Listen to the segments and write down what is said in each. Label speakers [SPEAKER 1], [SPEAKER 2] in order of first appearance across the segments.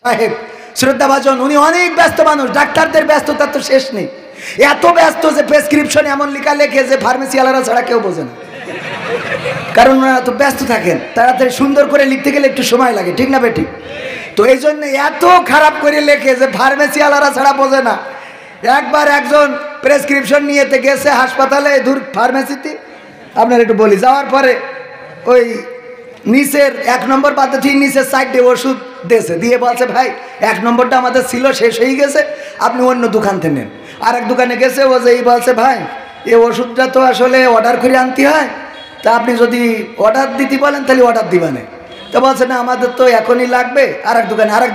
[SPEAKER 1] সাহেব শ্রদ্ধাভাজন, উনি অনেক ব্যস্ত মানুষ, ডাক্তারদের ব্যস্ততার তো শেষ নেই। এত ব্যস্ত যে প্রেসক্রিপশন এমন লেখা লেখে যে ফার্মেসিওয়ালারা ছাড়া কেউ বোঝে না, কারণ ওনারা তো ব্যস্ত থাকেন। তাড়াতাড়ি সুন্দর করে লিখতে গেলে একটু সময় লাগে, ঠিক না বেঠিক? তো এই জন্য এত খারাপ করে লেখে যে ফার্মেসিওয়ালারা ছাড়া বোঝে না। একবার একজন প্রেসক্রিপশন নিয়েতে গেছে হাসপাতালে, দূর ফার্মেসিতে আপনার একটু বলি, যাওয়ার পরে ওই নিচের 1 নম্বর পাতে নিচের সাইডে ওষুধ দিয়েছে, দিয়ে বলছে ভাই 1 নম্বরটা আমাদের ছিল, শেষ হয়ে গেছে, আপনি অন্য দোকান থেকে নেন। আর এক দোকানে গেছে, ও যে বলছে ভাই এই ওষুধটা তো আসলে অর্ডার করে আনতে হয়, তা আপনি যদি অর্ডার দিতে বলেন তাহলে অর্ডার দিবানে। তো বলছে না আমাদের তো এখনই লাগবে। আর এক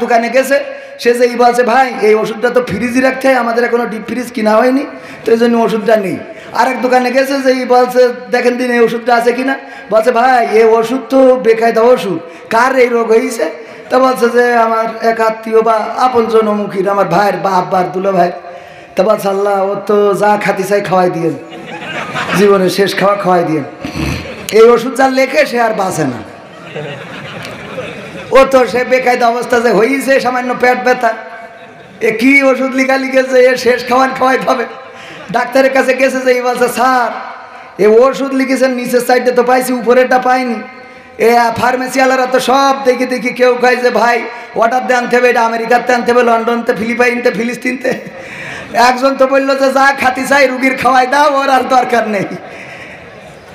[SPEAKER 1] দোকানে গেছে, সে যে বলছে ভাই এই ওষুধটা তো ফ্রিজে রাখতে হয়, আমাদের এখনো ডিপ ফ্রিজ কিনা হয়নি, তো এই জন্য ওষুধটা নেই। আর এক দোকানে গেছে, যে বলছে দেখেন দিন এই ওষুধটা আছে কিনা, বলছে ভাই এই ওষুধ তো বেকায়দা ওষুধ, কার এই রোগ হয়েছে? তা বলছে যে আমার এক আত্মীয় বা আপন জনমুখীর, আমার ভাইয়ের বাপ বা দুলো ভাইয়ের। তা বলছে আল্লাহ ও তো যা খাতি চাই খাওয়াই দিয়েন, জীবনের শেষ খাওয়াই দিয়েন। এই ওষুধ যা লেখে সে আর বাঁচে না। ও তো সে বেকায়দা অবস্থা যে হয়েছে, সামান্য পেট ব্যথা, এ কি ওষুধ লিখেছে, এ শেষ খাওয়াইতে হবে। ডাক্তারের কাছে গেছে, যে বলছে স্যার এ ওষুধ লিখেছেন নিচের সাইডে তো পাইছি, উপরেরটা পাইনি। এ ফার্মেসিওয়ালারা তো সব দেখি কেউ কয় যে ভাই অর্ডার দিয়ে আনতে হবে, এটা আমেরিকাতে আনতে হবে, লন্ডনতে, ফিলিপাইনতে, ফিলিস্তিনতে। একজন তো বললো যে যা খাতি চাই রুগীর খাওয়াই দাও, ওর আর দরকার নেই।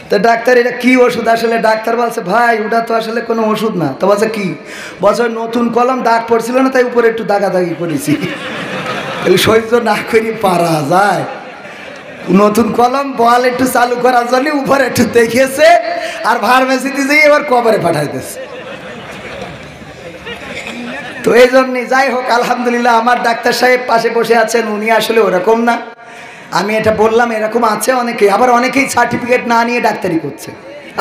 [SPEAKER 1] তো ডাক্তার এটা কি ওষুধ আসলে? ডাক্তার বলছে ভাই ওটা তো আসলে কোনো ওষুধ না। তো বলছে কি? বছর নতুন কলম দাগ পড়ছিল না, তাই উপরে একটু দাগাদাগি করেছি। সহ্য না করি পারা যায়? নতুন কলম বল একটু চালু করার জন্য উপরে একটু দেখেছে, আর ফার্মেসিতে যেয়ে এবার কবরে পাঠাইতেছে। তো এই জন্যই যাই হোক, আলহামদুলিল্লাহ আমার ডাক্তার সাহেব পাশে বসে আছেন, উনি আসলে ওরকম না। আমি এটা বললাম, এরকম আছে অনেকেই, আবার অনেকেই সার্টিফিকেট না নিয়ে ডাক্তারি করছে,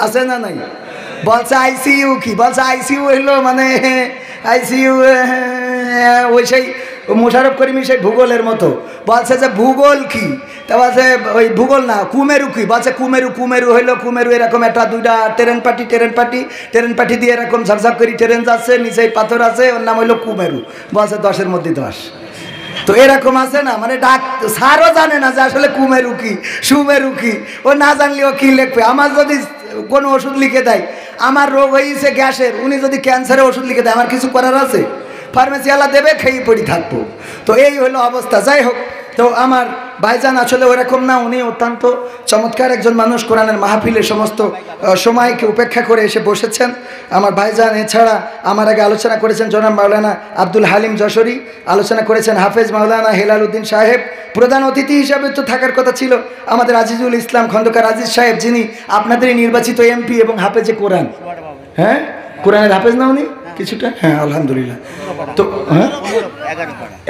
[SPEAKER 1] আছে না নাই? বলছে আইসিইউ কি? বলছে আইসিইউ হইলো মানে আইসিইউ ওই সেই মোশাররফ করিমের সেই ভূগোলের মতো। বলছে যে ভূগোল কি? তা বলছে ওই ভূগোল না, কুমেরু কি? বলছে কুমেরু হইলো কুমেরু এরকম একটা 2টা ট্রেন পাটি দিয়ে এরকম ঝকঝক করে ট্রেন যাচ্ছে, নিচে পাথর আছে, ওর নাম হইলো কুমেরু। বলছে 10-এর মধ্যে 10। তো এরকম আছে না, মানে স্যারও জানে না যে আসলে কুমেরু কি সুমেরু কি, ও না জানলেও কি লিখবে। আমার যদি কোনো ওষুধ লিখে দেয়, আমার রোগ হয়েছে গ্যাসের, উনি যদি ক্যান্সারের ওষুধ লিখে দেয়, আমার কিছু করার আছে? ফার্মেসিওয়ালা দেবে, খেয়ে পড়ি থাকবো। তো এই হলো অবস্থা। যাই হোক, তো আমার ভাইজান আসলে ওরকম না, উনি অত্যন্ত চমৎকার একজন মানুষ। কোরআনের মাহফিলে সমস্ত সময়কে উপেক্ষা করে এসে বসেছেন আমার ভাইজান। এছাড়া আমার আগে আলোচনা করেছেন জনাব মাওলানা আব্দুল হালিম যশোরী, আলোচনা করেছেন হাফেজ মাওলানা হেলাল উদ্দিন সাহেব। প্রধান অতিথি হিসাবে তো থাকার কথা ছিল আমাদের আজিজুল ইসলাম খন্দকার আজিজ সাহেব, যিনি আপনাদেরই নির্বাচিত এমপি এবং হাফেজে কোরআন। হ্যাঁ, কোরআনের হাফেজ না উনি কিছুটা? হ্যাঁ আলহামদুলিল্লাহ। তো হ্যাঁ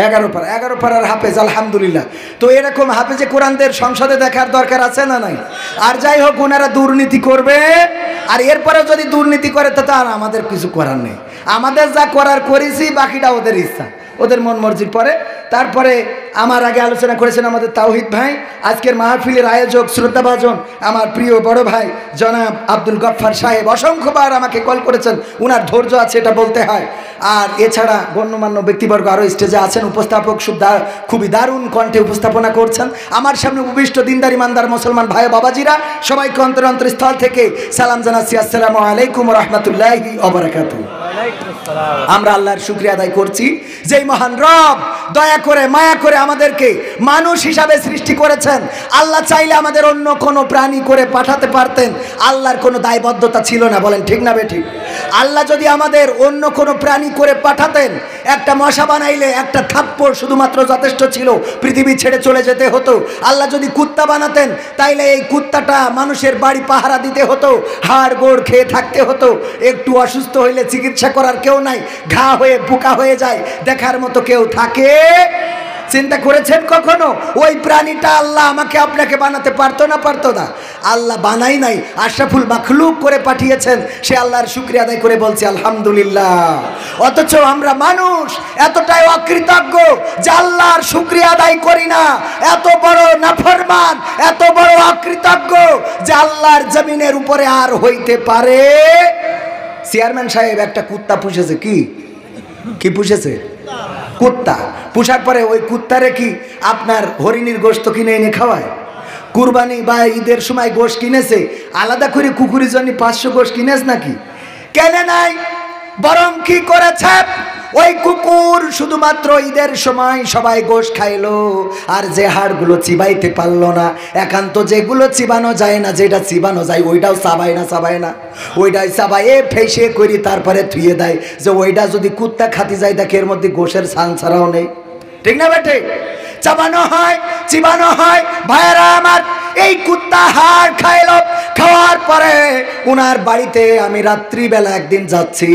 [SPEAKER 1] 11 পাড়ার হাফেজ, আলহামদুলিল্লাহ। তো এরকম হাফেজে কোরআনদের সংসদে দেখার দরকার আছে না নাই? আর যাই হোক, ওনারা দুর্নীতি করবে, আর এরপরে যদি দুর্নীতি করে তা আর আমাদের কিছু করার নেই। আমাদের যা করার করেছি, বাকিটা ওদের ইচ্ছা, ওদের মন মর্জির পরে। তারপরে আমার আগে আলোচনা করেছেন আমাদের তাওহিদ ভাই। আজকের মাহফিলের আয়োজক শ্রদ্ধাভাজন আমার প্রিয় বড় ভাই জনাব আব্দুল গফফার সাহেব অসংখ্যবার আমাকে কল করেছেন, উনার ধৈর্য আছে এটা বলতে হয়। আর এছাড়া গণ্যমান্য ব্যক্তিবর্গ আরও স্টেজে আছেন, উপস্থাপক খুবই দারুণ কণ্ঠে উপস্থাপনা করছেন। আমার সামনে উপবিষ্ট দিনদার ইমানদার মুসলমান ভাই বাবাজিরা, সবাইকে অন্তরস্থল থেকে সালাম জানাচ্ছি, আসসালামু আলাইকুম ওয়া রাহমাতুল্লাহি ওয়া বারাকাতুহু। আমরা আল্লাহর শুকরিয়া আদায় করছি, যেই মহান রব দয়া করে মায়া করে আমাদেরকে মানুষ হিসাবে সৃষ্টি করেছেন। আল্লাহ চাইলে আমাদের অন্য কোনো প্রাণী করে পাঠাতে পারতেন, আল্লাহর কোনো দায়বদ্ধতা ছিল না, বলেন ঠিক না বেঠিক? আল্লাহ যদি আমাদের অন্য কোনো প্রাণী করে পাঠাতেন, একটা মশা বানাইলে একটা থাপ্পড় শুধুমাত্র যথেষ্ট ছিল, পৃথিবী ছেড়ে চলে যেতে হতো। আল্লাহ যদি কুত্তা বানাতেন, তাইলে এই কুত্তাটা মানুষের বাড়ি পাহারা দিতে হতো, হাড় গোড় খেয়ে থাকতে হতো। একটু অসুস্থ হইলে চিকিৎসা করার কেউ নাই, ঘা হয়ে পোকা হয়ে যায়, দেখার মতো কেউ থাকে? চিন্তা করেছেন কখনো? ওই প্রাণীটা আল্লাহ আমাকে আপনাকে বানাতে পারতো না? পারতো না। আল্লাহ বানাই নাই, আশরাফুল মাখলুক করে পাঠিয়েছেন। সে আল্লাহর শুকরিয়া আদায় করে বলছি আলহামদুলিল্লাহ। অথচ আমরা মানুষ এতটাই অকৃতজ্ঞ যে আল্লাহর শুকরিয়া আদায় করি না। এত বড় নাফরমান, এত বড় অকৃতজ্ঞ যে আল্লাহর জমিনের উপরে আর হইতে পারে? চেয়ারম্যান সাহেব একটা কুত্তা পুষেছে, কি কি পুষেছে? কুত্তা। পুষার পরে ওই কুত্তারে কি আপনার হরিণীর গোশত কিনে এনে খাওয়ায়? কুরবানি বা ঈদের সময় গোশ কিনেছে, আলাদা করে কুকুরের জন্য 500 গোশ কিনেছ নাকি? কেনে নাই। বরং কি করেছে, ওই কুকুর শুধুমাত্র ঈদের সময় সবাই গোশ খাইলো, আর যে হাড়গুলো চিবাইতে পারলো না, একান্ত যেগুলো চিবানো যায় না, যেটা চিবানো যায় ওইটাও চাবায় না, ওইটাই চাবাইয়ে ফেসে করি তারপরে থুয়ে দেয়, যে ওইটা যদি কুত্তা খাতি যায় দেখে এর মধ্যে গোশের ছান ছাড়াও নেই। ঠিক না বেটে? চাবানো হয়, চিবানো হয়। ভাইয়েরা আমার, এই কুত্তা হাড় খাইল। খাওয়ার পরে উনার বাড়িতে আমি রাত্রিবেলা একদিন যাচ্ছি,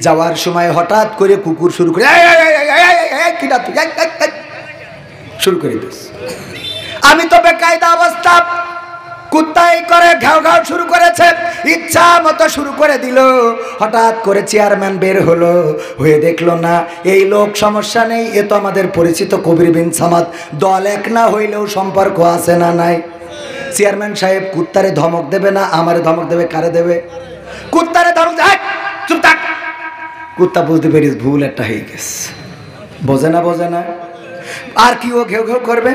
[SPEAKER 1] যাওয়ার সময় হঠাৎ করে কুকুর শুরু করে শুরু করে দিস। আমি তো বেকায়দা অবস্থা, কুত্তাই করে ঘাও ঘাও শুরু করেছে, ইচ্ছা মতো শুরু করে দিল। হঠাৎ করে চেয়ারম্যান বের হলো, হয়ে দেখলো না এই লোক সমস্যা নেই, এ তো আমাদের পরিচিত কবির বিন সামাদ, দল এক না হইলেও সম্পর্ক আছে না নাই? চেয়ারম্যান সাহেব কুত্তারে ধমক দেবে না আমারে ধমক দেবে? কারে দেবে? কুত্তারে ধমক দেবে। চুপ থাক। কুত্তা বুঝতে পেরিস ভুল একটা হয়ে গেছে, বোঝে না। আর কি ও ঘেউ ঘেউ করবে?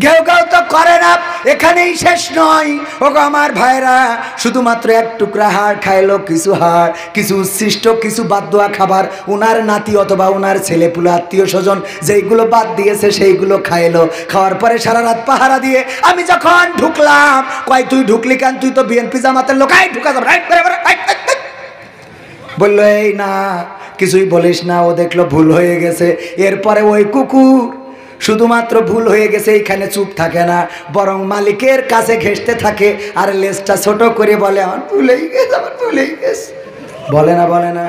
[SPEAKER 1] ঘেউ ঘেউ তো করে না। এখানেই শেষ নয় ওগো আমার ভাইরা, শুধুমাত্র এক টুকরা হাড় খাইলো, কিছু হাড়, কিছু উচ্ছিষ্ট, কিছু বাদ দেওয়া খাবার উনার নাতি অথবা উনার ছেলেপুলে আত্মীয় স্বজন যেইগুলো বাদ দিয়েছে সেইগুলো খাইলো। খাওয়ার পরে সারা রাত পাহারা দিয়ে আমি যখন ঢুকলাম, কয় তুই ঢুকলি কেন? তুই তো বিএনপি জামাতের লোক, ঢুকা যাবে। বললো এই না, কিছুই বলিস না। ও দেখলো ভুল হয়ে গেছে। এরপরে ওই কুকুর শুধুমাত্র ভুল হয়ে গেছে এইখানে চুপ থাকে না, বরং মালিকের কাছে ঘেঁষতে থাকে, আর লেজটা ছোট করে বলে আমার ভুল হয়ে গেছে, আমার ভুল হয়ে গেছে। বলে না?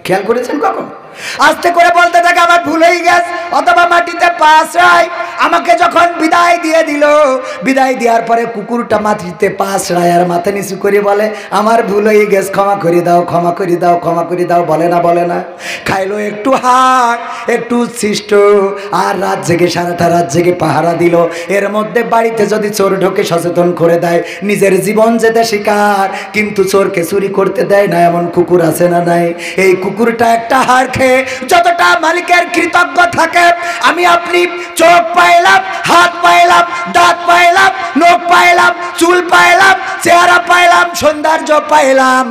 [SPEAKER 1] খেয়াল করেছেন কখন? আস্তে করে বলতে থাকে আমার ভুল হয়ে গেছে, অথবা মাটিতে পা আছড়ায়। আমাকে যখন বিদায় দিয়ে দিল, বিদায় দেওয়ার পরে কুকুরটা মাটিতে পা আছড়ায় আর মাথা নিচু করে বলে আমার ভুল হয়ে গেছে, ক্ষমা করে দাও। বলে না? খাইলো একটু হাড়, একটু উচ্ছিষ্ট, আর রাত জেগে সারাটা রাত জেগে পাহারা দিল। এর মধ্যে বাড়িতে যদি চোর ঢোকে সচেতন করে দেয়, নিজের জীবন যেতে শিকার, কিন্তু চোরকে চুরি করতে দেয় না, এমন কুকুর আছে না নাই? এই কুকুরটা একটা হাড় খেয়ে যতটা মালিকের কৃতজ্ঞ থাকে, আমি আপনি চোখ পাইলাম, হাত পাইলাম, দাঁত পাইলাম, নখ পাইলাম, চুল পাইলাম, চেহারা পাইলাম, সৌন্দর্য পাইলাম,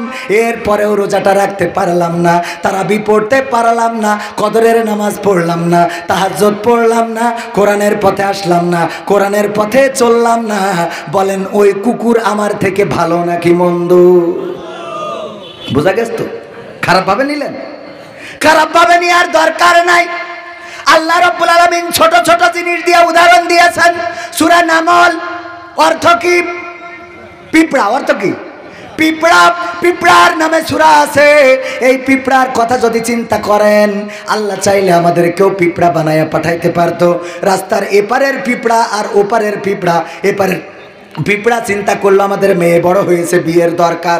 [SPEAKER 1] এরপরেও রোজাটা রাখতে পারলাম না, তারাবি পড়তে পারলাম না, কদরের নামাজ পড়লাম না, তাহাজ্জুদ পড়লাম না, কোরআনের পথে আসলাম না, কোরআনের পথে চললাম না। বলেন ওই কুকুর আমার থেকে ভালো নাকি মন্দ? বোঝা গেছে তো? খারাপ ভাবে নিলেন? খারাপ ভাবে নেওয়ার দরকার নাই। আল্লাহ রাব্বুল আলামিন ছোট ছোট জিনিস দিয়ে উদাহরণ দিয়েছেন। সূরা নামল অর্থ কি? পিঁপড়া। অর্থ কি? পিঁপড়া। পিঁপড়ার নামে সূরা আছে। এই পিঁপড়ার কথা যদি চিন্তা করেন, আল্লাহ চাইলে আমাদেরকেও পিঁপড়া বানায়া পাঠাইতে পারতো। রাস্তার এপারের পিঁপড়া আর ওপারের পিঁপড়া। এপারের পিঁপড়া চিন্তা করলো আমাদের মেয়ে বড় হয়েছে, বিয়ের দরকার,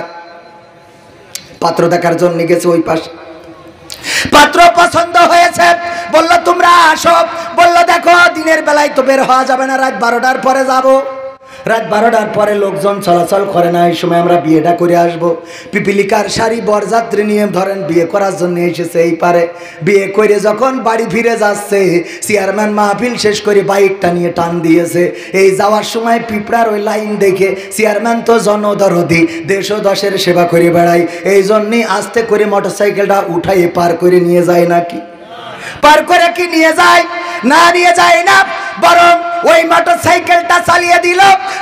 [SPEAKER 1] পাত্র দেখার জন্য গেছে ওই পাশে, পাত্র পছন্দ হয়েছে, বলল তোমরা আসো। বলল দেখো দিনের বেলায় তো বের হওয়া যাবে না, রাত 12টার পরে যাব। রাত 12টার পরে লোকজন চলাচল করে না, এই সময় আমরা বিয়েটা করে আসবো। পিপিলিকার শাড়ি বরযাত্রী নিয়ে ধরেন বিয়ে করার জন্য এসেছে এই পারে। বিয়ে করে যখন বাড়ি ফিরে যাচ্ছে, চেয়ারম্যান মাহফিল শেষ করে বাইকটা নিয়ে টান দিয়েছে। এই যাওয়ার সময় পিঁপড়ার ওই লাইন দেখে চেয়ারম্যান তো জনদরদি, দেশ ও দশের সেবা করে বেড়ায়, এই জন্যই আস্তে করে মোটরসাইকেলটা উঠাইয়ে পার করে নিয়ে যায় নাকি? পার করে কি নিয়ে যায়? না, নিয়ে যায় না, বরং ওই মোটরসাইকেলটা চালিয়ে দিল।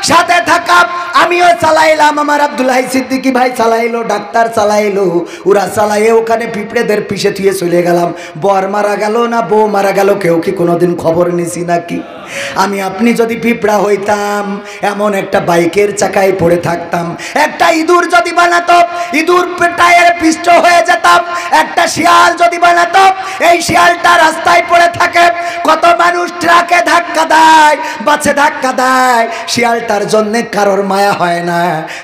[SPEAKER 1] সাথে থাকা আমিও চালাইলাম, আমার আব্দুল্লাহ সিদ্দিকী ভাই চালাইলো, ডাক্তার চালাইলো, ওরা চালাইয়ে ওখানে পিঁপড়েদের পিছে থুয়ে চলে গেলাম। বর মারা গেল না বউ মারা গেল, কেউ কি কোনোদিন খবর নিছি নাকি? আমি আপনি যদি পিঁপড়া হইতাম, এমন একটা বাইকের চাকায় পড়ে থাকতাম। একটা ইঁদুর যদি বানাতো, ইঁদুর টায়ারে পিষ্ট হয়ে যেতাম। একটা শিয়াল যদি বানাতো, এই শিয়ালটা রাস্তায় পড়ে থাকে। কত মানুষ ট্রাকে ধাক্কা দেয়, বাসে ধাক্কা দেয়, শিয়ালটার জন্য কারোর মায়া মায়া হয় না,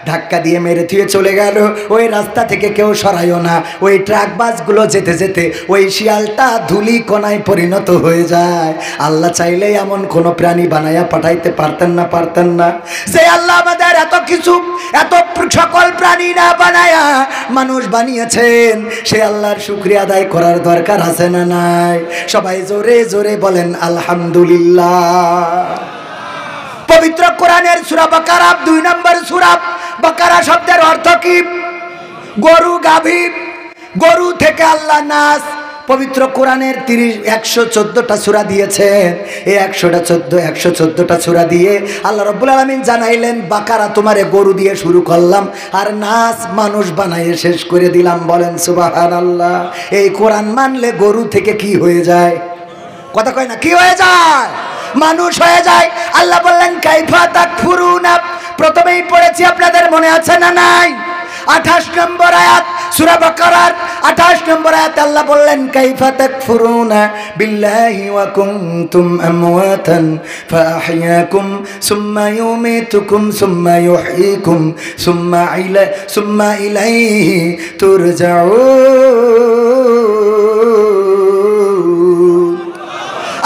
[SPEAKER 1] ধাক্কা দিয়ে মেরে থুয়ে চলে গেল। ওই রাস্তা থেকে কেউ সরাইও না। ওই ট্রাক বাসগুলো যেতে যেতে ওই শিয়ালটা ধুলি কণায় পরিণত হয়ে যায়। আল্লাহ চাইলেই এমন কোনো প্রাণী বানায়া পাঠাইতে পারতেন না? পারতেন না? যে আল্লাহ আমাদের এত কিছু, এত সকল প্রাণী না বানায়া মানুষ বানিয়েছেন, সে আল্লাহর শুকরিয়া আদায় করার দরকার আছে না নাই? সবাই জোরে জোরে বলেন আলহামদুলিল্লাহ। পবিত্র কোরআনের সূরা বাকারা 2 নম্বর সূরা। বাকারা শব্দের অর্থ কি? গরু, গাভী। গরু থেকে আল্লাহ নাস। পবিত্র কোরআনের 114টা সূরা দিয়েছেন। এই 114টা সূরা দিয়ে আল্লাহ রাব্বুল আলামিন জানাইলেন, বাকারা তোমারে গরু দিয়ে শুরু করলাম, আর নাস মানুষ বানাইয়ে শেষ করে দিলাম। বলেন সুবহানাল্লাহ। এই কোরআন মানলে গরু থেকে কি হয়ে যায়? কথা কয় না, কি হয়ে যায়? মানুষ হয়ে যায়। আল্লাহ বললেন কাইফা তাকফুরুনা। প্রথমেই পড়েছি, আপনাদের মনে আছে না নাই? 28 নম্বর আয়াত সূরা বাকারার 28 নম্বর আয়াত আল্লাহ বললেন কাইফা তাকফুরুনা বিল্লাহি ওয়া কুনতুম আমওয়াতান ফাআহইয়াকুম সুম্মা ইউমীতুকুম সুম্মা ইউহয়িকুম সুম্মা ইলাইহি তুরজাউন।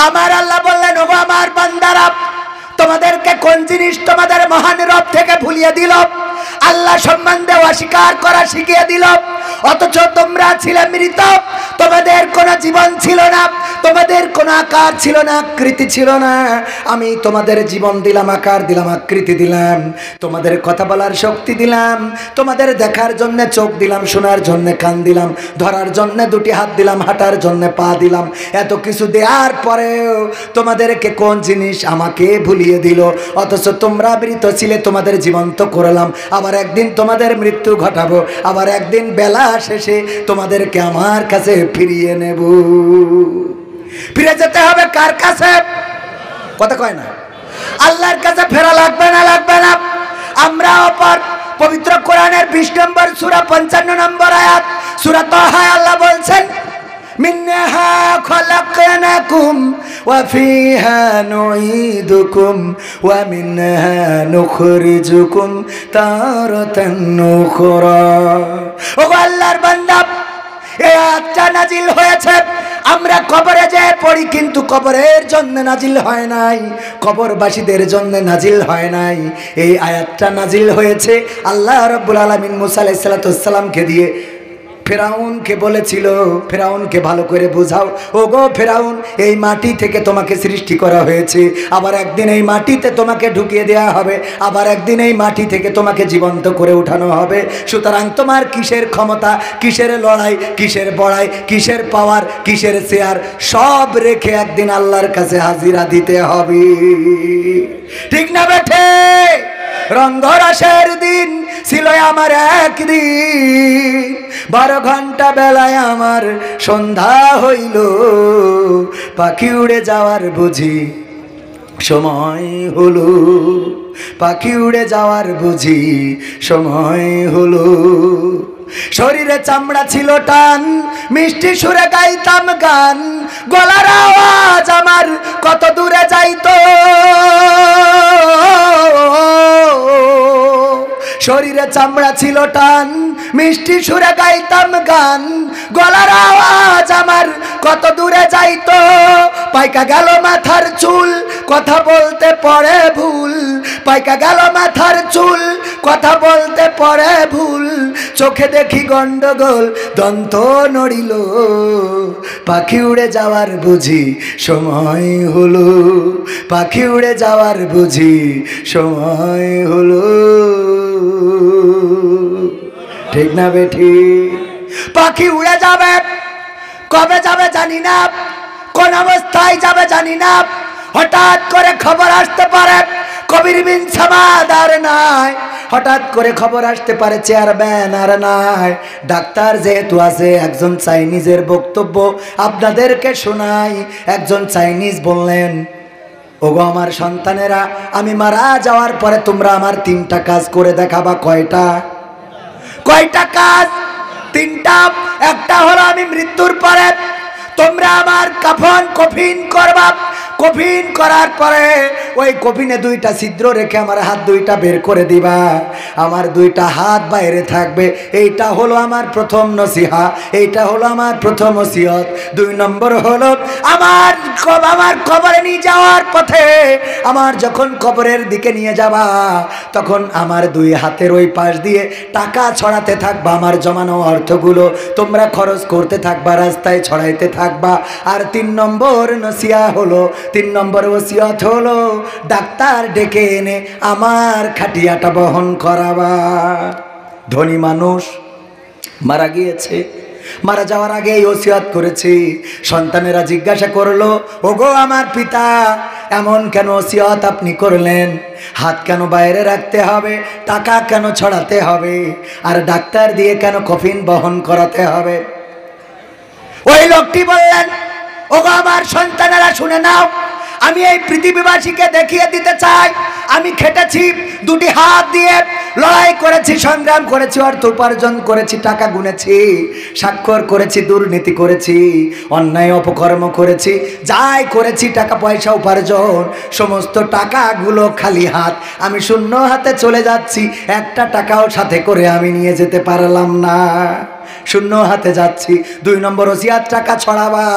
[SPEAKER 1] আমার আল্লাহ বললেন, ও আমার বান্দারা, তোমাদেরকে কোন জিনিস তোমাদের মহান রব থেকে ভুলিয়ে দিল? আল্লাহ সম্বন্ধে অস্বীকার করা শিখিয়ে দিল। অথচ তোমরা ছিলে মৃত, তোমাদের কোনো জীবন ছিল না, তোমাদের কোনো আকার ছিল না, আকৃতি ছিল না। আমি তোমাদের জীবন দিলাম, আকার দিলাম, আকৃতি দিলাম, তোমাদের কথা বলার শক্তি দিলাম, তোমাদের দেখার জন্য চোখ দিলাম, শোনার জন্য কান দিলাম, ধরার জন্য 2টি হাত দিলাম, হাঁটার জন্য পা দিলাম। এত কিছু দেওয়ার পরেও তোমাদেরকে কোন জিনিস আমাকে ভুলিয়ে দিল? অথচ তোমরা মৃত ছিলে, তোমাদের জীবন্ত করলাম, আবার একদিন তোমাদের মৃত্যু ঘটাবো, আবার একদিন বেলা শেষে তোমাদেরকে আমার কাছে ফিরিয়ে নেব। ফিরে যেতে হবে কার কাছে? কথা কয় না, আল্লাহর কাছে ফেরা লাগবে না? লাগবে না। আমরা অপর পবিত্র কোরআনের 20 নম্বর সূরা 55 নম্বর আয়াত সূরা তাহা আল্লাহ বলছেন, মিনহা খলাকনাকুম ওয়া ফিহা নুঈদুকুম ওয়া মিনহা নুখরিজুকুম তারাতান উখরা। ও আল্লাহর বান্দা, এই আয়াতটা নাজিল হয়েছে আমরা কবরে যে পড়ি, কিন্তু কবরের জন্য নাজিল হয় নাই, কবরবাসীদের জন্য নাজিল হয় নাই। এই আয়াতটা নাজিল হয়েছে আল্লাহ রাব্বুল আলামিন মুসা আলাইহিস সালামকে দিয়ে ফেরাউনকে বলেছিল, ফেরাউনকে ভালো করে বোঝাও, ও গো ফেরাউন, এই মাটি থেকে তোমাকে সৃষ্টি করা হয়েছে, আবার একদিন এই মাটিতে তোমাকে ঢুকিয়ে দেওয়া হবে, আবার একদিন এই মাটি থেকে তোমাকে জীবন্ত করে উঠানো হবে। সুতরাং তোমার কিসের ক্ষমতা, কিসের লড়াই, কিসের বড়াই, কিসের পাওয়ার, কিসের শেয়ার, সব রেখে একদিন আল্লাহর কাছে হাজিরা দিতে হবে। ঠিক না বেঠে? রঙ্গরসের দিন ছিল আমার একদিন, 12 ঘন্টা বেলায় আমার সন্ধ্যা হইল, পাখি উড়ে যাওয়ার বুঝি সময় হলো, পাখি উড়ে যাওয়ার বুঝি সময় হলো। শরীরে চামড়া ছিল টান, মিষ্টি সুরে গাইতাম গান, গলার আওয়াজ আমার কত দূরে যাইতো। শরীরে চামড়া ছিল টান, মিষ্টি সুরে গাইতাম গান, গলার আওয়াজ আমার কত দূরে যাইতো। পাইকা গেল মাথার চুল, কথা বলতে পড়ে ভুল, পাইকা গেল মাথার চুল, কথা বলতে পড়ে ভুল, চোখে দেখি গন্ডগোল, দন্ত নড়িল, পাখি উড়ে যাওয়ার বুঝি সময় হলো, পাখি উড়ে যাওয়ার বুঝি সময় হলো। ঠিক না বেঠি? পাখি উড়ে যাবে, কবে যাবে জানি না, কোন অবস্থায় যাবে জানি না, হঠাৎ করে খবর আসতে পারে কবির বিন সামাদ আর নাই, হঠাৎ করে খবর আসতে পারে চেয়ারম্যান আর নাই, ডাক্তার যেহেতু আছে। একজন চাইনিজের বক্তব্য আপনাদেরকে শোনাই। একজন চাইনিজ বললেন, ওগো আমার সন্তানেরা, আমি মারা যাওয়ার পরে তোমরা আমার 3টা কাজ করে দেখাবা। কয়টা? কয়টা কাজ? 3টা। একটা হলো আমি মৃত্যুর পরে তোমরা আমার কফিন করবা, কফিন করার পরে ওই কফিনে দুইটা ছিদ্র রেখে আমার হাত দুইটা বের করে দিবা, আমার দুইটা হাত বাইরে থাকবে। এইটা হলো আমার প্রথম নসিহা, এইটা হলো আমার প্রথম ওসিয়ত। 2 নম্বর হলো আমার কবরে নিয়ে যাওয়ার পথে, আমার যখন কবরের দিকে নিয়ে যাবা তখন আমার 2 হাতের ওই পাশ দিয়ে টাকা ছড়াতে থাকবা, আমার জমানো অর্থগুলো তোমরা খরচ করতে থাকবা, রাস্তায় ছড়াইতে থাকবা। আর 3 নম্বর নসিহা হলো, 3 নম্বর ওসিয়ত হলো ডাক্তার ডেকে এনে আমার খাটিয়াটা বহন করাবা। ধনী মানুষ মারা গিয়েছে, মারা যাওয়ার আগে এই ওসিয়ত করেছি। সন্তানেরা জিজ্ঞাসা করলো, ওগো আমার পিতা, এমন কেন ওসিয়ত আপনি করলেন? হাত কেন বাইরে রাখতে হবে, টাকা কেন ছড়াতে হবে, আর ডাক্তার দিয়ে কেন কফিন বহন করাতে হবে? ওই লোকটি বললেন, ওগো আমার সন্তানেরা শুনে নাও, আমি এই পৃথিবীবাসীকে দেখিয়ে দিতে চাই আমি খেটেছি, 2টি হাত দিয়ে লড়াই করেছি, সংগ্রাম করেছি, অর্থ উপার্জন করেছি, টাকা গুনেছি, স্বাক্ষর করেছি, দুর্নীতি করেছি, অন্যায় অপকর্ম করেছি, যাই করেছি টাকা পয়সা উপার্জন, সমস্ত টাকাগুলো খালি হাত, আমি শূন্য হাতে চলে যাচ্ছি, একটা টাকাও সাথে করে আমি নিয়ে যেতে পারলাম না, শূন্য হাতে যাচ্ছি। 2 নম্বর ওসিয়ত, টাকা ছড়াবা।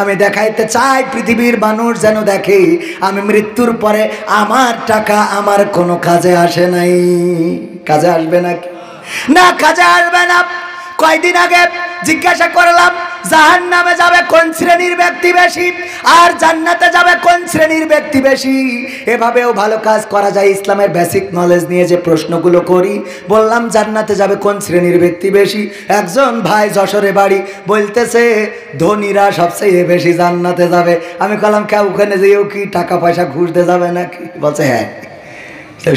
[SPEAKER 1] আমি দেখাইতে চাই পৃথিবীর মানুষ যেন দেখে আমি মৃত্যুর পরে আমার টাকা আমার কোনো কাজে আসে নাই। কাজে আসবে নাকি? না, কাজে আসবে না। কয়দিন আগে জিজ্ঞাসা করলাম, জাহান্নামে যাবে কোন শ্রেণীর ব্যক্তি বেশি আর জান্নাতে যাবে কোন শ্রেণীর ব্যক্তি বেশি? এভাবেও ভালো কাজ করা যায়। ইসলামের বেসিক নলেজ নিয়ে যে প্রশ্নগুলো করি, বললাম জান্নাতে যাবে কোন শ্রেণীর ব্যক্তি বেশি। একজন ভাই যশোরে বাড়ি, বলতেছে ধনীরা সবচেয়ে বেশি জান্নাতে যাবে। আমি বললাম, কেউ ওখানে যেও কি টাকা পয়সা ঘুষ দিয়ে যাবে নাকি? বলছে হ্যাঁ।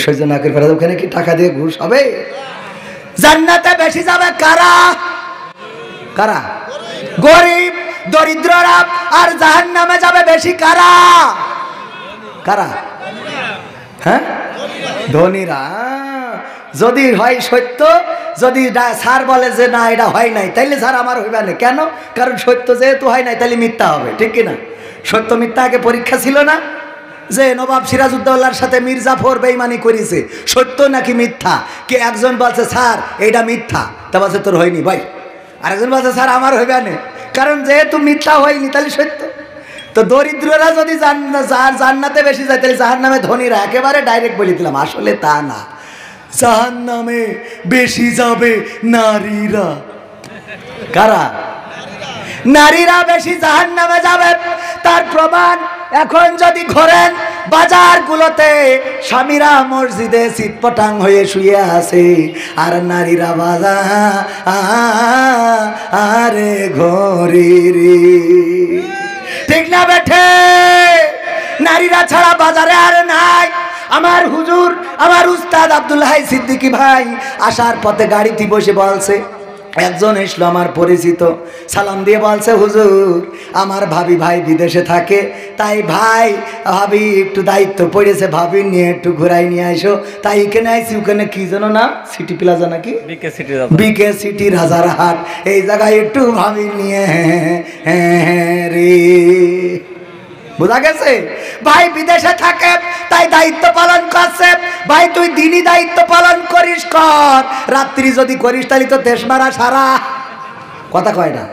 [SPEAKER 1] সহ্য না করে পারে, ওখানে কি টাকা দিয়ে ঘুষ হবে? জান্নাতে বেশি যাবে কারা? কারা? গরিব দরিদ্ররা। আর জাহান্নামে যাবে বেশি কারা? কারা? হ্যাঁ, ধনীরা। যদি হয় সত্য, যদি স্যার বলে যে না এটা হয় নাই, তাইলে স্যার আমার হইবে না। কেন? কারণ সত্য যেহেতু হয় নাই, তাইলে মিথ্যা হবে, ঠিক কিনা? সত্য মিথ্যা আগে পরীক্ষা ছিল না, যে নবাব সিরাজউদ্দৌলার সাথে মীর জাফর বেঈমানি করেছে, সত্য নাকি মিথ্যা? কে একজন বলছে স্যার এইটা মিথ্যা, তা বলছে তোর হয়নি ভাই। আরেকজন বলছে স্যার আমার হইবে না, কারণ যেহেতু মিথ্যা হয়নি তাহলে সত্য। তো দরিদ্ররা যদি জান্নাতে বেশি যায়, তাহলে জাহান্নামে ধনীরা। একেবারে ডাইরেক্ট বলে দিলাম, আসলে তা না, জাহান্নামে বেশি যাবে নারীরা। কারা? নারীরা বেশি জাহান্নামে যাবে। তার প্রমাণ এখন যদি ঘোরেন বাজারগুলোতে, স্বামীরা মসজিদে চিৎপটাং হয়ে শুয়ে আছে, আর নারীরা বাজারে ঘরে রে। ঠিক না বেঠে? নারীরা ছাড়া বাজারে আর নাই। আমার হুজুর, আমার উস্তাদ আব্দুল হাই সিদ্দিকী ভাই আসার পথে গাড়িতে বসে বলছে, একজন এসলো আমার পরিচিত, সালাম দিয়ে বলছে, হুজুর আমার ভাবি ভাই বিদেশে থাকে, তাই ভাই ভাবি একটু দায়িত্ব পড়েছে, ভাবি নিয়ে একটু ঘুরাই নিয়ে আসো। তাই এখানে আইসি, ওখানে কি যেন না, সিটি প্লাজা নাকি, বিকে সিটি রাজারহাট, এই জায়গায় একটু ভাবি নিয়ে রে। বোঝা গেছে? ভাই বিদেশে থাকে, তাই দায়িত্ব পালন করছে। ভাই তুই দিনই দায়িত্ব পালন করিস, কর। রাত্রি যদি করিস তাহলে তো দেশ মারা সারা। কথা কয় না?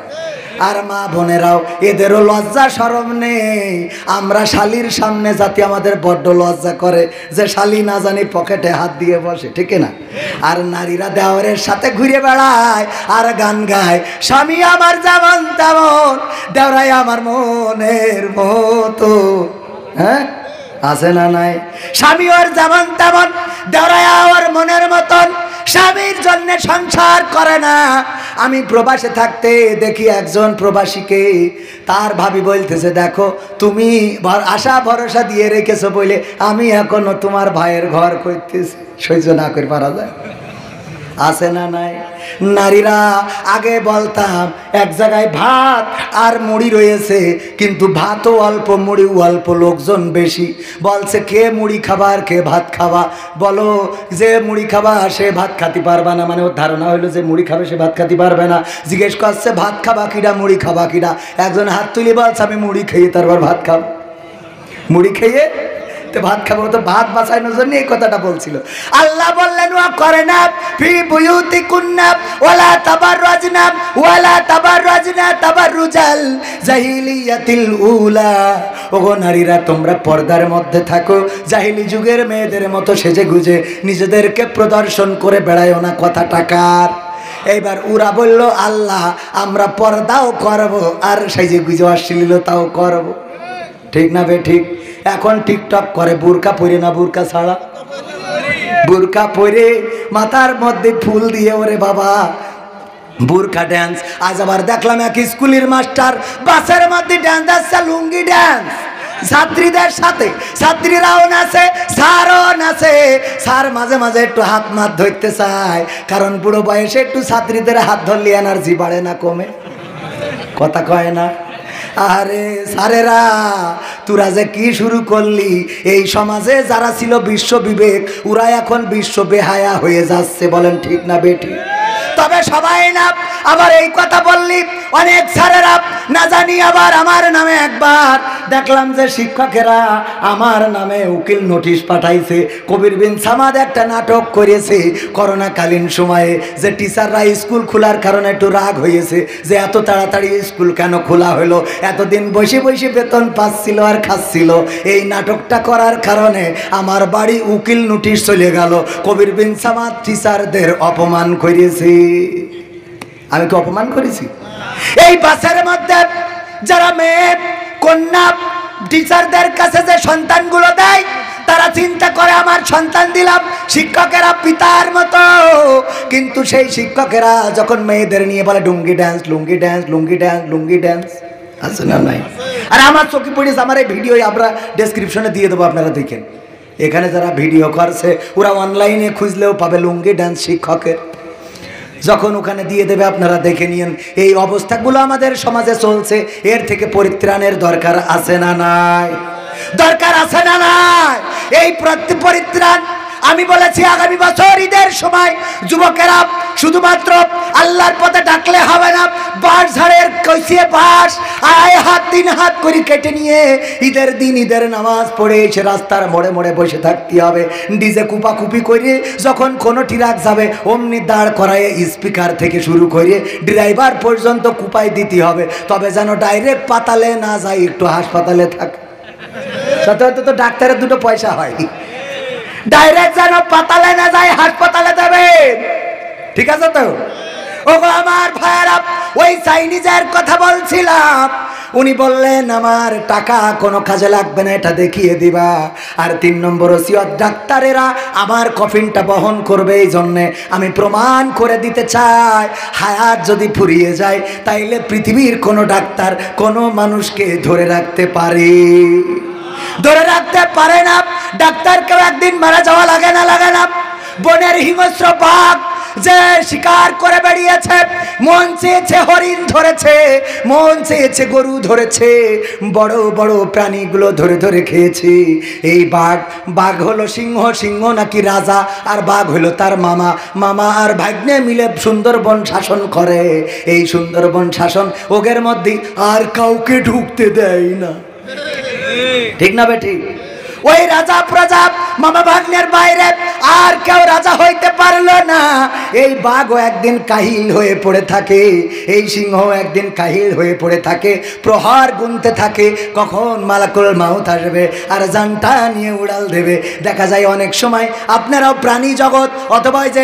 [SPEAKER 1] আর মা বোনেরাও, এদেরও লজ্জা শরম নেই। আমরা শালির সামনে জাতি আমাদের বড্ড লজ্জা করে যে শালি না জানি পকেটে হাত দিয়ে বসে, ঠিক না? আর নারীরা দেওয়ারের সাথে ঘুরে বেড়ায় আর গান গায়, স্বামী আমার যেমন তেমন, দেওরাই আমার মনের মতো। হ্যাঁ, আছে না নাই? স্বামী ওর যেমন তেমন, দেওরাই ওর মনের মতন। স্বামীর জন্য সংসার করে না। আমি প্রবাসে থাকতে দেখি একজন প্রবাসীকে তার ভাবি বলতেছে, দেখো তুমি আশা ভরসা দিয়ে রেখেছো বলে আমি এখনো তোমার ভাইয়ের ঘর করতেছি। সহ্য না করে পারা যায়? আছে না নাই? নারীরা আগে বলতাম এক জায়গায় ভাত আর মুড়ি রয়েছে, কিন্তু ভাতও অল্প মুড়িও অল্প, লোকজন বেশি। বলছে কে মুড়ি খাবা আর কে ভাত খাবা? বলো যে মুড়ি খাবা সে ভাত খাতে পারবে না, মানে ওর ধারণা হইলো যে মুড়ি খাবে সে ভাত খাতে পারবে না। জিজ্ঞেস করছে ভাত খাবা কিনা, মুড়ি খাবা কিনা? একজন হাত তুলি বলছে আমি মুড়ি খেয়ে তারপর ভাত খাবো। মুড়ি খেয়ে? তো বাড়িতে ভাত খাবো, তো ভাত বাঁচানোর জন্য এই কথাটা বলছিল। আল্লাহ বললেন ওয়া করনা ফি বুয়ুতিকুন্না ওয়ালা তাবাররাজনা তাবাররুজাল জাহিলিয়াতিল উলা। ওগো নারীরা, তোমরা পর্দার মধ্যে থাকো, জাহিলি যুগের মেয়েদের মতো সেজে গুজে নিজেদেরকে প্রদর্শন করে বেড়ায়ও না। কথা টাকার। এইবার ওরা বলল আল্লাহ আমরা পর্দাও করব আর সেজে গুজে অশ্লীলতাও করব। ঠিক না বে ঠিক? এখন টিকটক করে বুরকা পরে না বুরকা ছাড়া, বুরকা পরে মাথার মধ্যে ফুল দিয়ে, ওরে বাবা বুরকা ড্যান্স। আজ আবার দেখলাম এক স্কুলের মাস্টার বাসের মধ্যে ড্যান্স আসছে, লুঙ্গি ড্যান্স ছাত্রীদের সাথে। ছাত্রীরাও নাচে, স্যারও নাচে। স্যার মাঝে মাঝে একটু হাত মাত ধরতে চায়, কারণ বুড়ো বয়সে একটু ছাত্রীদের হাত ধরলে এনার্জি বাড়ে না কমে? কথা কয় না? আরে স্যারেরা তোরা যে কি শুরু করলি? এই সমাজে যারা ছিল বিশ্ব বিবেক, ওরা এখন বিশ্ব বেহায়া হয়ে যাচ্ছে। বলেন ঠিক না বেটি? তবে সবাই না। আবার এই কথা বললি অনেক স্যারেরা না জানি আবার আমার নামে একবার দেখলাম যে শিক্ষকেরা আমার নামে উকিল নোটিশ পাঠাইছে। কবির বিন সামাদ একটা নাটক করেছে করোনাকালীন সময়ে, যে টিচাররা স্কুল খোলার কারণে একটু রাগ হয়েছে যে এত তাড়াতাড়ি স্কুল কেন খোলা হলো, এতদিন বসে বসে বেতন পাচ্ছিল আর খাচ্ছিল। এই নাটকটা করার কারণে আমার বাড়ি উকিল নোটিশ চলে গেল। কবির বিন সামাদ টিচারদের অপমান করেছে। আমি কি অপমান করেছি? এই বাসের মধ্যে যারা মেয়ে কন্যা টিচারদের কাছে যে সন্তানগুলো দেয়, তারা চিন্তা করে আমার সন্তান দিলাম। শিক্ষকেরা পিতার মতো, কিন্তু সেই শিক্ষকেরা যখন মেয়েদের নিয়ে বলে লুঙ্গি ড্যান্স, লুঙ্গি ড্যান্স, লুঙ্গি ড্যান্স, লুঙ্গি ড্যান্স, আছে না নাই? আর আমার চোখে পড়েছে, আমার এই ভিডিও আমরা ডেসক্রিপশনে দিয়ে দেবো, আপনারা দেখেন। এখানে যারা ভিডিও করছে ওরা অনলাইনে খুঁজলেও পাবে লুঙ্গি ড্যান্স শিক্ষকের। যখন ওখানে দিয়ে দেবে আপনারা দেখে নিন। এই অবস্থাগুলো আমাদের সমাজে চলছে, এর থেকে পরিত্রাণের দরকার আছে না নাই? দরকার আছে না নাই? এই পরিত্রাণ আমি বলেছি আগামী বছর ঈদের সময় যুবকেরা শুধুমাত্র আল্লাহর পথে ডাকলে হবে না, বাঁশ ঝাড়ের কইসিয়ে বাঁশ আড়াই হাত 3 হাত করে কেটে নিয়ে ঈদের দিন ঈদের নামাজ পড়ে এসে রাস্তার মোড়ে মোড়ে বসে থাকতে হবে। ডিজে কুপাকুপি করে যখন কোনো ট্রাক যাবে অমনি দাঁড় করায় স্পিকার থেকে শুরু করে ড্রাইভার পর্যন্ত কুপাই দিতে হবে, তবে যেন ডাইরেক্ট পাতালে না যায়, একটু হাসপাতালে থাকে। তাতে হয়তো তো ডাক্তারের 2 পয়সা হয়। ডাইরেক্ট যেন পাতালে না যায়, হাসপাতালে দেবে। ঠিক আছে তো? ওগো আমার ভাইরা, ওই চাইনিজের কথা বলছিলাম, উনি বললেন আমার টাকা কোনো কাজে লাগবে না, এটা দেখিয়ে দিবা। আর 3 নম্বর ওসিয়ত, ডাক্তারেরা আমার কফিনটা বহন করবে, এই জন্যে আমি প্রমাণ করে দিতে চাই হায়াত যদি ফুরিয়ে যায় তাইলে পৃথিবীর কোনো ডাক্তার কোনো মানুষকে ধরে রাখতে পারে? ধরে রাখতে পারে না। ডাক্তারকেও একদিন মারা যাওয়া লাগে না? লাগে না? বনের হিংস্র বাঘ যে শিকার করে বেরিয়েছে, মন চেয়েছে হরিণ ধরেছে, মন চেয়েছে গরু ধরেছে, বড় বড় প্রাণীগুলো ধরে ধরে খেয়েছে। এই বাঘ হলো সিংহ, সিংহ নাকি রাজা, আর বাঘ হলো তার মামা, মামা আর ভাগ্নে মিলে সুন্দরবন শাসন করে। এই সুন্দরবন শাসন ওগের মধ্যে আর কাউকে ঢুকতে দেয় না। ঠিক না বেটি? ওই রাজা প্রজা মামা ভাগ্নের বাইরে আর কেউ রাজা হইতে পারলো না। এই বাঘও একদিন কাহিল হয়ে পড়ে থাকে, এই সিংহ একদিন কাহিল হয়ে পড়ে থাকে, প্রহার গুনতে থাকে কখন মালাকুল মাউত আসবে আর জানটা নিয়ে উড়াল দেবে। দেখা যায় অনেক সময় আপনারাও প্রাণী জগৎ অথবা যে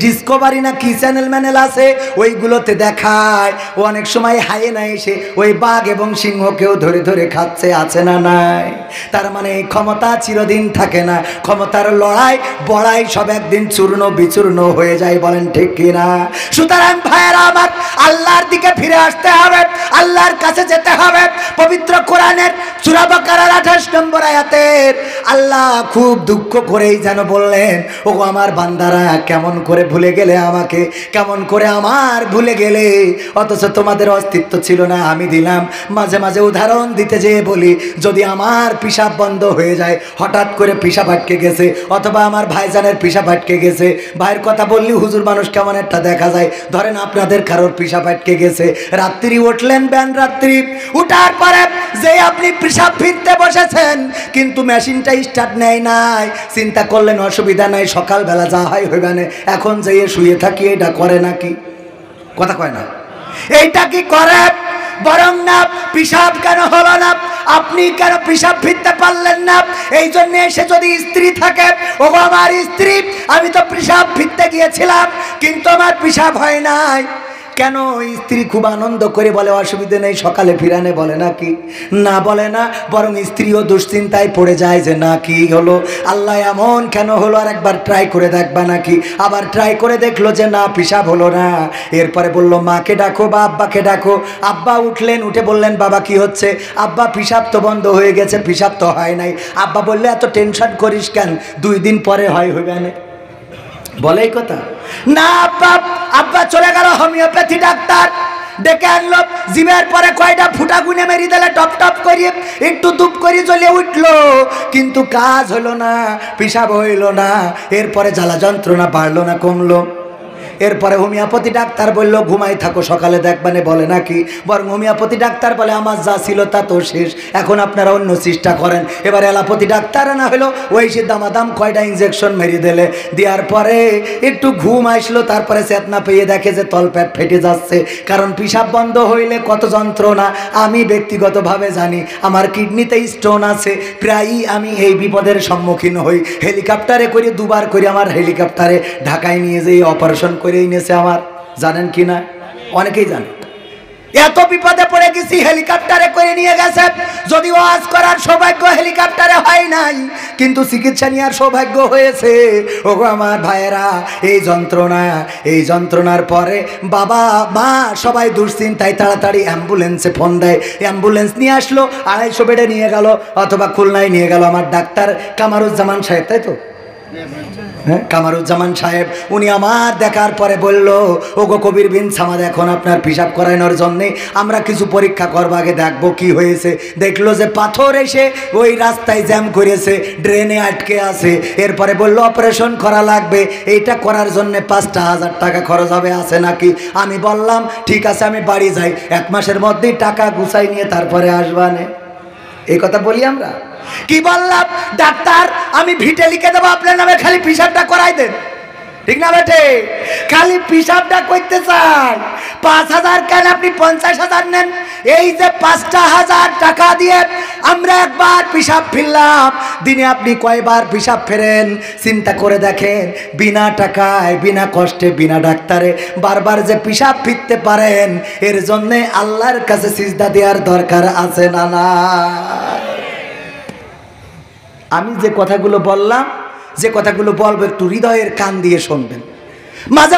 [SPEAKER 1] ডিসকভারি না কি চ্যানেল ম্যানেল আছে ওইগুলোতে দেখায়, ও অনেক সময় হায়েনা এসে ওই বাঘ এবং সিংহকেও ধরে ধরে খাচ্ছে, আছে না নাই? তার মানে এই ক্ষমতা চিরদিন থাকে না, ক্ষমতার লড়াই বড়াই সব একদিন চূর্ণ বিচূর্ণ হয়ে যায়। বলেন ঠিক কিনা? সুতরাং ভাইয়েরা আমার, আল্লাহর দিকে ফিরে আসতে হবে, আল্লাহর কাছে যেতে হবে। পবিত্র কোরআনের সূরা বাকারার 28 নম্বর আয়াতের আল্লাহ খুব দুঃখ করেই যেন বললেন, ওগো আমার বান্দারা কেমন করে ভুলে গেলে আমাকে, কেমন করে আমার ভুলে গেলে, অথচ তোমাদের অস্তিত্ব ছিল না আমি দিলাম। মাঝে মাঝে উদাহরণ দিতে যেয়ে বলি, যদি আমার পিশাব বন্ধ হয়ে যায়, হঠাৎ করে পিশাব আটকে গেছে, অথবা আমার ভাইজানের পিশাব আটকে গেছে, ভাইয়ের কথা বললি হুজুর মানুষ কেমন একটা দেখা যায়, ধরেন আপনাদের কারোর পিশাব আটকে গেছে, রাত্রি উঠলেন ব্যান রাত্রি, উঠার পরে যে আপনি পেশাব ফিরতে বসেছেন কিন্তু মেশিনটা স্টার্ট নেয় নাই, চিন্তা করলেন অসুবিধা নাই, সকালবেলা যা হয় হইবে না, এখন যেয়ে শুয়ে থাকি, এটা করে নাকি? কথা কয় না, এইটা কি করে? বরং না, পেশাব কেন হলো না, আপনি কেন পেশাব ফিরতে পারলেন না? এই জন্য এসে যদি স্ত্রী থাকে, ও আমার স্ত্রী, আমি তো পেশাব ফিরতে গিয়েছিলাম কিন্তু আমার পেশাব হয় নাই, কেন? স্ত্রী খুব আনন্দ করে বলে অসুবিধা নেই, সকালে ফিরানে, বলে নাকি? না, বলে না, বরং স্ত্রীও দুশ্চিন্তায় পড়ে যায় যে না কি হলো, আল্লাহ এমন কেন হলো, আর একবার ট্রাই করে দেখবা নাকি? আবার ট্রাই করে দেখলো যে না, পেশাব হলো না। এরপরে বলল মাকে ডাকো বা আব্বাকে ডাকো। আব্বা উঠলেন, উঠে বললেন বাবা কি হচ্ছে? আব্বা পেশাব তো বন্ধ হয়ে গেছে, পেশাব তো হয় নাই। আব্বা বললে এত টেনশন করিস কেন, 2 দিন পরে হইবে না। বলে এই কথা না আব্বা। আব্বা চলে গেল হোমিওপ্যাথি ডাক্তার ডেকে আনলো, জিমের পরে কয়টা ফুটা গুনে মেরি দিলে টপ টপ করিয়ে একটু দুপ করে জ্বলে উঠলো, কিন্তু কাজ হলো না, পেশাব হইল না। এরপরে জ্বালা যন্ত্রণা বাড়লো না কমলো? এরপরে হোমিওপ্যাথি ডাক্তার বলল ঘুমাই থাকো, সকালে দেখবানে, বলে নাকি? বরং হোমিওপ্যাথি ডাক্তার বলে আমার যা ছিল তা তো শেষ, এখন আপনারা অন্য চেষ্টা করেন। এবার এলোপ্যাথি ডাক্তার না হলো, ওই সে দামাদাম কয়টা ইঞ্জেকশন মেরে দিলে, দেওয়ার পরে একটু ঘুম আসলো, তারপরে চেতনা পেয়ে দেখে যে তলপেট ফেটে যাচ্ছে, কারণ পেশাব বন্ধ হইলে কত যন্ত্রণা আমি ব্যক্তিগতভাবে জানি। আমার কিডনিতে স্টোন আছে, প্রায়ই আমি এই বিপদের সম্মুখীন হই। হেলিকপ্টারে করে 2 বার করে আমার হেলিকপ্টারে ঢাকায় নিয়ে যেয়ে অপারেশন করে এনেছে আমার, জানেন কি না? অনেকেই জানে। এত বিপদে পড়ে গেছি, হেলিকপ্টারে করে নিয়ে গেছে। যদি ওয়াজ করার সৌভাগ্য হেলিকপ্টারে হয় নাই, কিন্তু চিকিৎসা নেওয়ার সৌভাগ্য হয়েছে। ওগো আমার ভাইয়েরা, এই যন্ত্রণার পরে বাবা মা সবাই দুশ্চিন্তায় তাড়াতাড়ি অ্যাম্বুলেন্সে ফোন দেয়, অ্যাম্বুলেন্স নিয়ে আসলো, 250 বেডে নিয়ে গেল, অথবা খুলনায় নিয়ে গেল আমার ডাক্তার কামারুজ্জামান সাহেব, তাই তো? হ্যাঁ, কামারুজ্জামান সাহেব। উনি আমার দেখার পরে বলল, ওগো কবির বিন সামাদ, এখন আপনার পেশাব করানোর জন্যে আমরা কিছু পরীক্ষা করবো, আগে দেখবো কি হয়েছে। দেখলো যে পাথর এসে ওই রাস্তায় জ্যাম করেছে, ড্রেনে আটকে আছে। এরপরে বলল অপারেশন করা লাগবে, এইটা করার জন্য 5,000 টাকা খরচ হবে, আছে নাকি? আমি বললাম ঠিক আছে, আমি বাড়ি যাই, 1 মাসের মধ্যেই টাকা গুছাই নিয়ে তারপরে আসবানে। এই কথা বলি আমরা। কি বললাম? ডাক্তার আমি ভিটে লিখে দেবো আপনার নামে, খালি পেশাবটা করাই দেন, ঠিক না বেটে? খালি পেশাবটা করতে চাই। 5,000 কেন, আপনি 50,000 নেন। এই যে 5,000 টাকা দিয়ে আমরা একবার পেশাব ফিরলাম, দিনে আপনি কয়বার পেশাব ফেরেন চিন্তা করে দেখেন। বিনা টাকায়, বিনা কষ্টে, বিনা ডাক্তারে বারবার যে পেশাব ফিরতে পারেন, এর জন্যে আল্লাহর কাছে সিজদা দেওয়ার দরকার আছে না? না, আমি যে কথাগুলো বললাম, যে কথাগুলো বলবো একটু হৃদয়ের কান দিয়ে শুনবেন। মাঝে